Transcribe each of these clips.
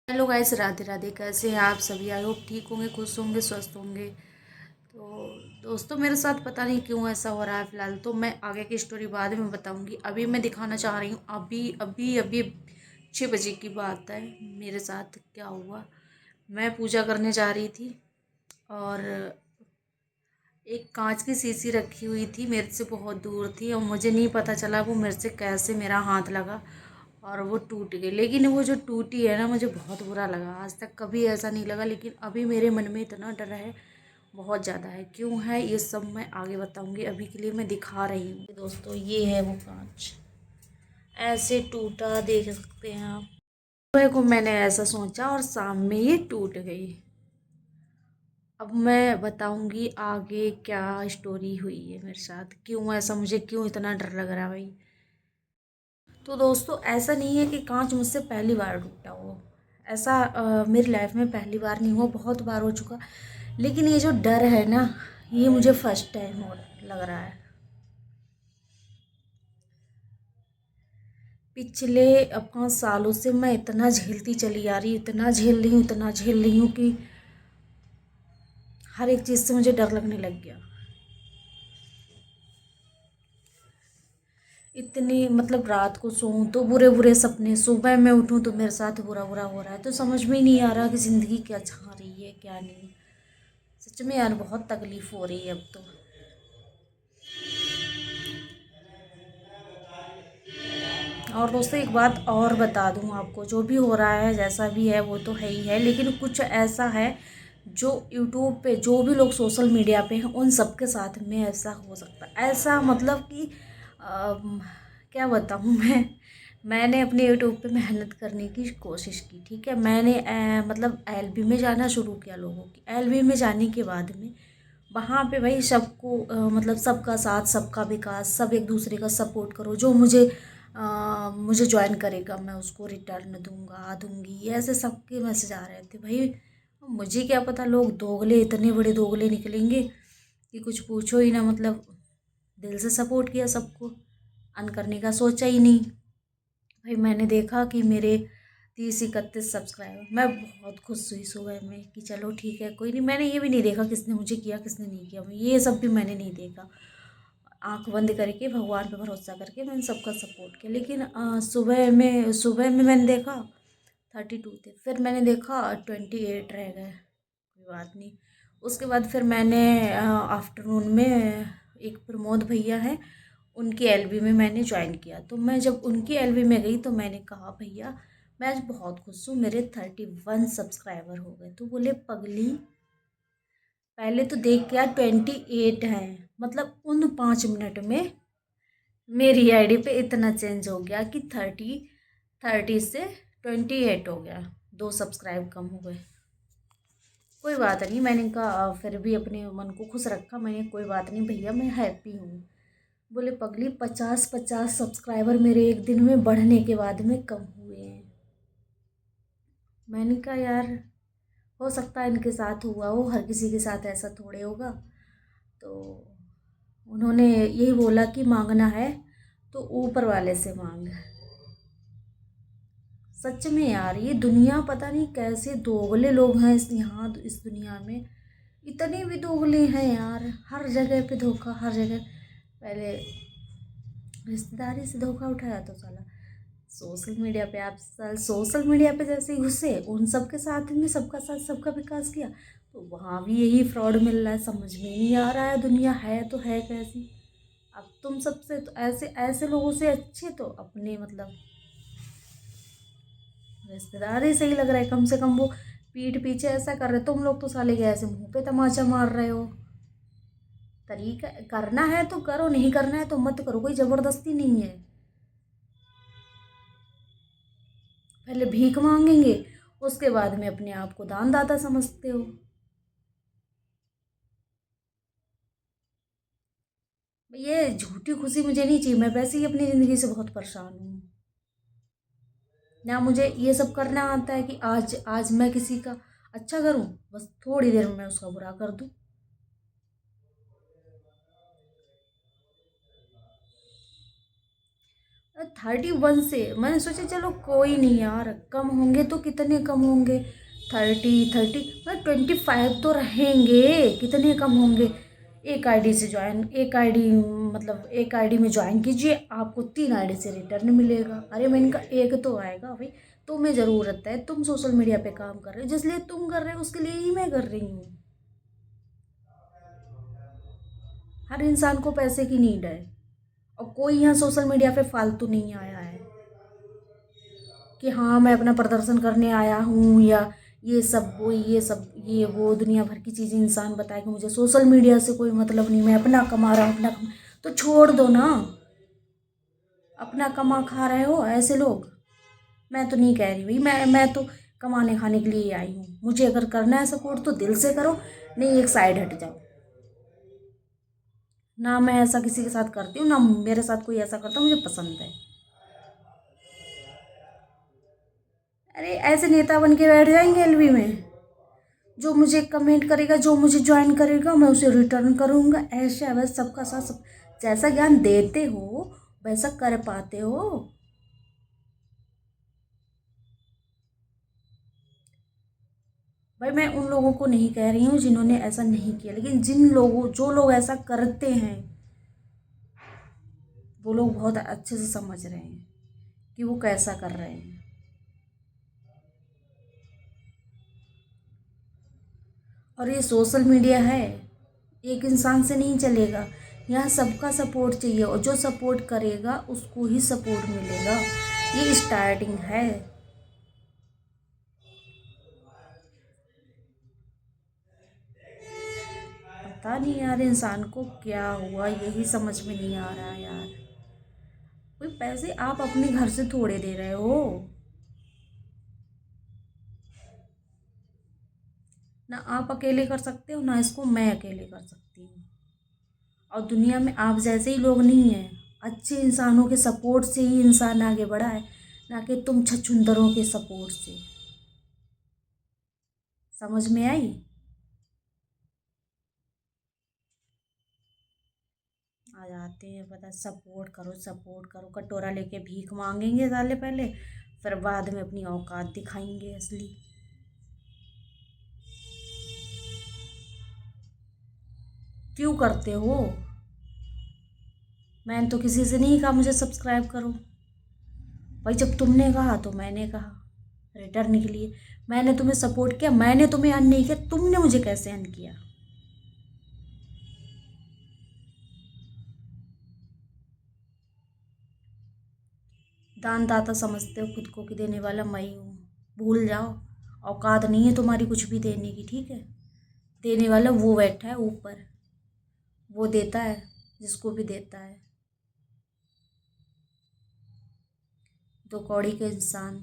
Hello guys, Radhe Radhe. कैसे हैं आप सभी? आई होप ठीक होंगे, खुश होंगे, स्वस्थ होंगे। तो दोस्तों, मेरे साथ पता नहीं क्यों ऐसा हो रहा है फिलहाल। तो मैं आगे की स्टोरी बाद में बताऊंगी। अभी मैं दिखाना चाह रही हूँ, अभी अभी अभी 6 बजे की बात है। मेरे साथ क्या हुआ, मैं पूजा करने जा रही थी और एक कांच की शीशी रखी हुई थी, मेरे से बहुत दूर थी और मुझे नहीं पता चला वो मेरे से कैसे मेरा हाथ लगा और वो टूट गई। लेकिन वो जो टूटी है ना, मुझे बहुत बुरा लगा। आज तक कभी ऐसा नहीं लगा, लेकिन अभी मेरे मन में इतना डर है, बहुत ज़्यादा है। क्यों है ये सब मैं आगे बताऊंगी। अभी के लिए मैं दिखा रही हूँ दोस्तों, ये है वो कांच, ऐसे टूटा, देख सकते हैं आप। सुबह को मैंने ऐसा सोचा और शाम में ये टूट गई। अब मैं बताऊंगी आगे क्या स्टोरी हुई है मेरे साथ, क्यों ऐसा, मुझे क्यों इतना डर लग रहा है भाई। तो दोस्तों, ऐसा नहीं है कि कांच मुझसे पहली बार टूटा हो। ऐसा मेरी लाइफ में पहली बार नहीं हुआ, बहुत बार हो चुका। लेकिन ये जो डर है ना, ये मुझे फर्स्ट टाइम हो लग रहा है। पिछले 5 सालों से मैं इतना झेलती चली आ रही हूँ, इतना झेल रही हूँ, इतना झेल रही हूँ कि हर एक चीज़ से मुझे डर लगने लग गया। इतनी मतलब रात को सोऊं तो बुरे बुरे सपने, सुबह मैं उठूं तो मेरे साथ बुरा बुरा हो रहा है। तो समझ में ही नहीं आ रहा कि ज़िंदगी क्या चाह रही है क्या नहीं। सच में यार, बहुत तकलीफ़ हो रही है अब तो। और दोस्तों, एक बात और बता दूं आपको, जो भी हो रहा है जैसा भी है वो तो है ही है, लेकिन कुछ ऐसा है जो यूट्यूब पे, जो भी लोग सोशल मीडिया पे हैं, उन सब के साथ में ऐसा हो सकता है। ऐसा मतलब कि क्या बताऊं मैंने अपने यूट्यूब पे मेहनत करने की कोशिश की, ठीक है। मैंने मतलब एलबी में जाना शुरू किया, लोगों की एलबी में जाने के बाद में वहाँ पे भाई सबको मतलब सबका साथ, सबका विकास, सब एक दूसरे का सपोर्ट करो। जो मुझे ज्वाइन करेगा मैं उसको रिटर्न दूंगा, दूंगी, ऐसे सबके मैसेज आ रहे थे भाई। मुझे क्या पता लोग दोगले, इतने बड़े दोगले निकलेंगे कि कुछ पूछो ही ना। मतलब दिल से सपोर्ट किया सबको, अन करने का सोचा ही नहीं। भाई मैंने देखा कि मेरे 30-31 सब्सक्राइबर, मैं बहुत खुश हुई सुबह में कि चलो ठीक है, कोई नहीं। मैंने ये भी नहीं देखा किसने मुझे किया, किसने नहीं किया, ये सब भी मैंने नहीं देखा। आंख बंद करके भगवान पे भरोसा करके मैंने सबका सपोर्ट किया। लेकिन सुबह में मैंने देखा 32 थे, फिर मैंने देखा 28 रह गए, कोई बात नहीं। उसके बाद फिर मैंने आफ्टरनून में, एक प्रमोद भैया हैं, उनकी एलबी में मैंने ज्वाइन किया। तो मैं जब उनकी एलबी में गई तो मैंने कहा भैया मैं आज बहुत खुश हूँ, मेरे 31 सब्सक्राइबर हो गए। तो बोले पगली, पहले तो देख क्या 28 है, मतलब उन 5 मिनट में मेरी आईडी पे इतना चेंज हो गया कि 30 से 28 हो गया, 2 सब्सक्राइब कम हो गए। कोई बात नहीं, मैंने कहा फिर भी अपने मन को खुश रखा मैंने, कोई बात नहीं भैया, मैं हैप्पी हूँ। बोले पगली, 50-50 सब्सक्राइबर मेरे एक दिन में बढ़ने के बाद में कम हुए हैं। मैंने कहा यार, हो सकता है इनके साथ हुआ हो, हर किसी के साथ ऐसा थोड़े होगा। तो उन्होंने यही बोला कि मांगना है तो ऊपर वाले से मांग। सच में यार, ये दुनिया पता नहीं कैसे दोगले लोग हैं इस दुनिया में। इतने भी दोगले हैं यार, हर जगह पे धोखा, हर जगह। पहले रिश्तेदारी से धोखा उठाया तो साला सोशल मीडिया पे, आप सोशल मीडिया पे जैसे ही घुसे, उन सब के साथ में सबका साथ, सबका विकास किया, तो वहाँ भी यही फ्रॉड मिल रहा है। समझ में नहीं आ रहा है दुनिया है तो है कैसी। अब तुम सबसे तो ऐसे ऐसे लोगों से अच्छे तो अपने मतलब रिश्तेदार ही सही लग रहा है। कम से कम वो पीठ पीछे ऐसा कर रहे, तुम लोग तो साले के ऐसे मुंह पे तमाचा मार रहे हो। तरीका करना है तो करो, नहीं करना है तो मत करो, कोई जबरदस्ती नहीं है। पहले भीख मांगेंगे, उसके बाद में अपने आप को दान दाता समझते हो। ये झूठी खुशी मुझे नहीं चाहिए, मैं वैसे ही अपनी ज़िंदगी से बहुत परेशान हूँ। ना मुझे ये सब करना आता है कि आज आज मैं किसी का अच्छा करूँ, बस थोड़ी देर में मैं उसका बुरा कर दूँ। 31 से मैंने सोचा चलो कोई नहीं यार, कम होंगे तो कितने कम होंगे, 30 मतलब 25 तो रहेंगे, कितने कम होंगे। एक आईडी से ज्वाइन, एक आईडी मतलब एक आईडी में ज्वाइन कीजिए, आपको 3 आईडी से रिटर्न मिलेगा। अरे मैंने कहा एक तो आएगा भाई, तुम्हें ज़रूरत है, तुम सोशल मीडिया पे काम कर रहे हो, जिसलिए तुम कर रहे हो उसके लिए ही मैं कर रही हूँ। हर इंसान को पैसे की नीड है, और कोई यहाँ सोशल मीडिया पे फालतू नहीं आया है कि हाँ मैं अपना प्रदर्शन करने आया हूँ, या ये वो दुनिया भर की चीज़ें इंसान बताए कि मुझे सोशल मीडिया से कोई मतलब नहीं, मैं अपना कमा रहा हूँ, तो छोड़ दो ना। अपना कमा खा रहे हो ऐसे लोग। मैं तो नहीं कह रही भाई, मैं तो कमाने खाने के लिए ही आई हूँ। मुझे अगर करना है सपोर्ट तो दिल से करो, नहीं एक साइड हट जाओ। ना मैं ऐसा किसी के साथ करती हूँ, ना मेरे साथ कोई ऐसा करता, मुझे पसंद है। अरे ऐसे नेता बन के बैठ जाएंगे एलवी में, जो मुझे कमेंट करेगा, जो मुझे ज्वाइन करेगा मैं उसे रिटर्न करूँगा, ऐसे है बस। सबका साथ सब, जैसा ज्ञान देते हो वैसा कर पाते हो। भाई मैं उन लोगों को नहीं कह रही हूँ जिन्होंने ऐसा नहीं किया, लेकिन जो लोग ऐसा करते हैं, वो लोग बहुत अच्छे से समझ रहे हैं कि वो कैसा कर रहे हैं। और ये सोशल मीडिया है, एक इंसान से नहीं चलेगा। यहाँ सबका सपोर्ट चाहिए, और जो सपोर्ट करेगा उसको ही सपोर्ट मिलेगा। ये स्टार्टिंग है। पता नहीं यार इंसान को क्या हुआ, यही समझ में नहीं आ रहा है यार। कोई पैसे आप अपने घर से थोड़े दे रहे हो, ना आप अकेले कर सकते हो, ना इसको मैं अकेले कर सकती हूँ। और दुनिया में आप जैसे ही लोग नहीं हैं, अच्छे इंसानों के सपोर्ट से ही इंसान आगे बढ़ा है, ना कि तुम छछूंदरों के सपोर्ट से। समझ में आई? आ जाते हैं पता, सपोर्ट करो, कटोरा लेके भीख मांगेंगे साले पहले, फिर बाद में अपनी औकात दिखाएंगे असली। क्यों करते हो? मैंने तो किसी से नहीं कहा मुझे सब्सक्राइब करो। भाई जब तुमने कहा तो मैंने कहा रिटर्न के लिए। मैंने तुम्हें सपोर्ट किया, मैंने तुम्हें अन नहीं किया, तुमने मुझे कैसे अन किया? दानदाता समझते हो खुद को कि देने वाला मैं ही हूँ? भूल जाओ, औकात नहीं है तुम्हारी कुछ भी देने की, ठीक है? देने वाला वो बैठा है ऊपर, वो देता है जिसको भी देता है। दो कौड़ी के इंसान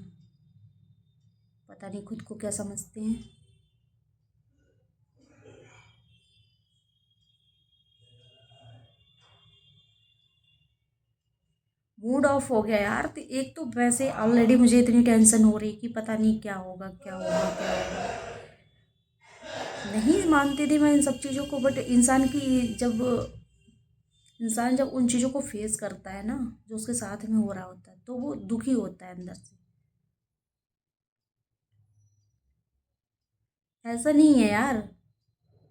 पता नहीं खुद को क्या समझते हैं। मूड ऑफ हो गया यार। तो एक तो वैसे ऑलरेडी मुझे इतनी टेंशन हो रही कि पता नहीं क्या होगा, क्या होगा, क्या होगा। नहीं मानती थी मैं इन सब चीज़ों को, बट इंसान जब उन चीज़ों को फेस करता है ना, जो उसके साथ में हो रहा होता है, तो वो दुखी होता है अंदर से। ऐसा नहीं है यार,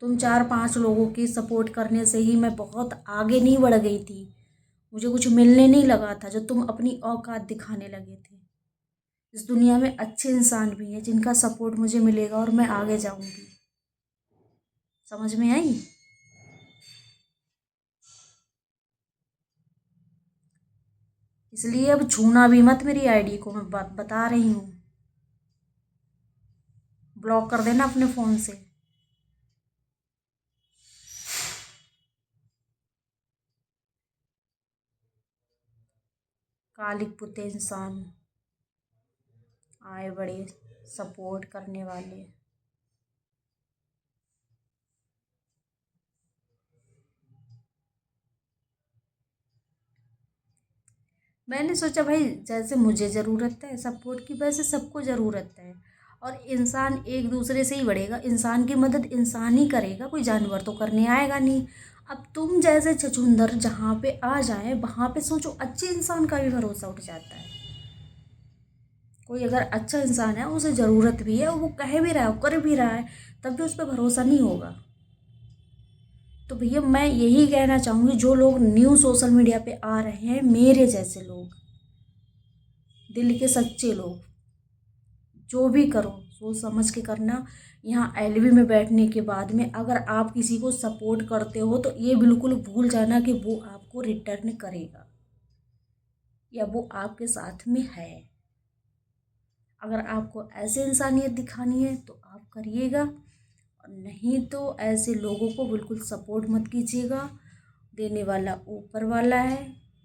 तुम 4-5 लोगों की सपोर्ट करने से ही मैं बहुत आगे नहीं बढ़ गई थी। मुझे कुछ मिलने नहीं लगा था, जो तुम अपनी औकात दिखाने लगे थे। इस दुनिया में अच्छे इंसान भी हैं जिनका सपोर्ट मुझे मिलेगा और मैं आगे जाऊंगी। समझ में आई? इसलिए अब छूना भी मत मेरी आईडी को, मैं बात बता रही हूँ। ब्लॉक कर देना अपने फ़ोन से। कालिक पुते इंसान आए बड़े सपोर्ट करने वाले। मैंने सोचा भाई जैसे मुझे ज़रूरत है सपोर्ट की, वैसे सबको ज़रूरत है। और इंसान एक दूसरे से ही बढ़ेगा, इंसान की मदद इंसान ही करेगा, कोई जानवर तो करने आएगा नहीं। अब तुम जैसे छछूंदर जहाँ पे आ जाए वहाँ पे सोचो, अच्छे इंसान का भी भरोसा उठ जाता है। कोई अगर अच्छा इंसान है, उसे ज़रूरत भी है, वो कह भी रहा है, कर भी रहा है, तब भी उस पर भरोसा नहीं होगा। तो भैया मैं यही कहना चाहूँगी, जो लोग न्यू सोशल मीडिया पे आ रहे हैं, मेरे जैसे लोग, दिल के सच्चे लोग, जो भी करो सोच समझ के करना। यहाँ एलवी में बैठने के बाद में अगर आप किसी को सपोर्ट करते हो तो ये बिल्कुल भूल जाना कि वो आपको रिटर्न करेगा या वो आपके साथ में है। अगर आपको ऐसे इंसानियत दिखानी है तो आप करिएगा, और नहीं तो ऐसे लोगों को बिल्कुल सपोर्ट मत कीजिएगा। देने वाला ऊपर वाला है,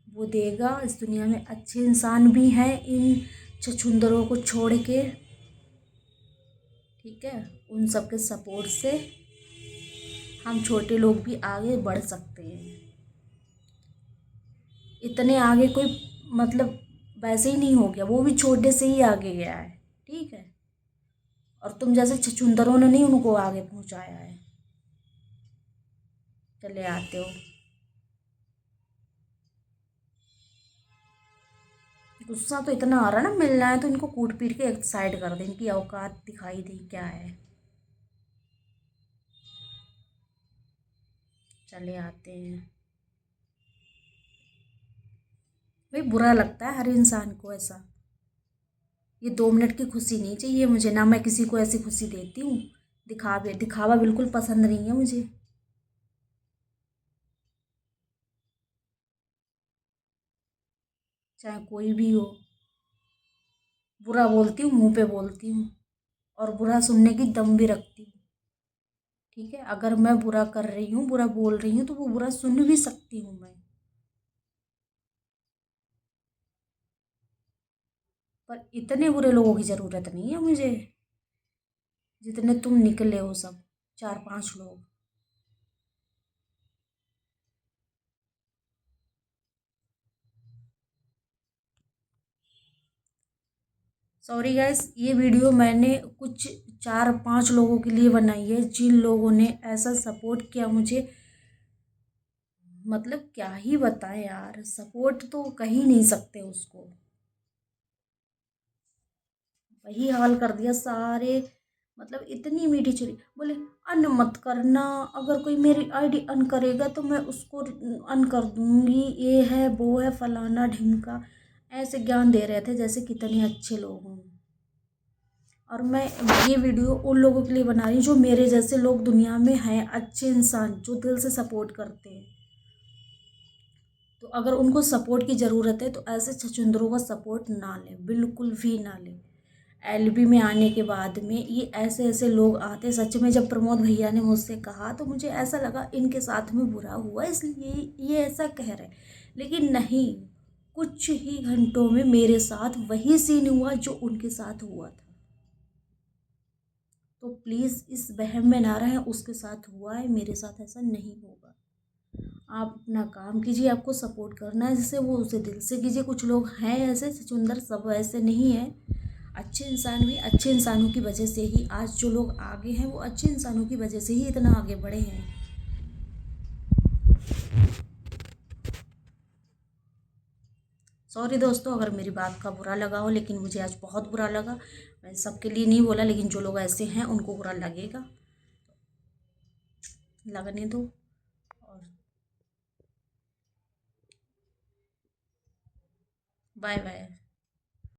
वो देगा। इस दुनिया में अच्छे इंसान भी हैं इन छछूंदरों को छोड़ के, ठीक है। उन सब के सपोर्ट से हम छोटे लोग भी आगे बढ़ सकते हैं। इतने आगे कोई मतलब वैसे ही नहीं हो गया, वो भी छोटे से ही आगे गया है, ठीक है। और तुम जैसे छछूंदरों ने नहीं उनको आगे पहुंचाया है। चले आते हो, गुस्सा तो इतना आ रहा है ना, मिलना है तो इनको कूट पीट के एक साइड कर दे, इनकी औकात दिखाई दी क्या है। चले आते हैं। भाई बुरा लगता है हर इंसान को ऐसा। ये 2 मिनट की खुशी नहीं चाहिए मुझे, ना मैं किसी को ऐसी खुशी देती हूँ। दिखावा बिल्कुल पसंद नहीं है मुझे। चाहे कोई भी हो, बुरा बोलती हूँ, मुंह पे बोलती हूँ, और बुरा सुनने की दम भी रखती हूँ, ठीक है। अगर मैं बुरा कर रही हूँ, बुरा बोल रही हूँ, तो वो बुरा सुन भी सकती हूँ मैं। पर इतने बुरे लोगों की ज़रूरत नहीं है मुझे, जितने तुम निकले हो सब, 4-5 लोग। सॉरी गाइस, ये वीडियो मैंने कुछ 4-5 लोगों के लिए बनाई है, जिन लोगों ने ऐसा सपोर्ट किया मुझे। मतलब क्या ही बताएं यार, सपोर्ट तो कह ही नहीं सकते उसको। वही हाल कर दिया सारे। मतलब इतनी मीठी छुरी बोले, अन मत करना, अगर कोई मेरी आईडी अन करेगा तो मैं उसको अन कर दूंगी, ये है वो है फलाना ढिमका। ऐसे ज्ञान दे रहे थे जैसे कितने अच्छे लोग हों। और मैं ये वीडियो उन लोगों के लिए बना रही हूँ जो मेरे जैसे लोग दुनिया में हैं, अच्छे इंसान जो दिल से सपोर्ट करते हैं। तो अगर उनको सपोर्ट की ज़रूरत है तो ऐसे छछूंदरों का सपोर्ट ना लें, बिल्कुल भी ना लें। एलबी में आने के बाद में ये ऐसे ऐसे लोग आते, सच में जब प्रमोद भैया ने मुझसे कहा तो मुझे ऐसा लगा इनके साथ में बुरा हुआ इसलिए ये ऐसा कह रहे, लेकिन नहीं। कुछ ही घंटों में मेरे साथ वही सीन हुआ जो उनके साथ हुआ था। तो प्लीज़ इस वहम में ना रहें, उसके साथ हुआ है, मेरे साथ ऐसा नहीं होगा। आप अपना काम कीजिए, आपको सपोर्ट करना है जिससे वो उसे दिल से कीजिए। कुछ लोग हैं ऐसे छछूंदर, सब ऐसे नहीं हैं। अच्छे इंसान भी अच्छे इंसानों की वजह से ही आज जो लोग आगे हैं, वो अच्छे इंसानों की वजह से ही इतना आगे बढ़े हैं। सॉरी दोस्तों अगर मेरी बात का बुरा लगा हो, लेकिन मुझे आज बहुत बुरा लगा। मैं सबके लिए नहीं बोला, लेकिन जो लोग ऐसे हैं उनको बुरा लगेगा, लगने दो। और बाय बाय।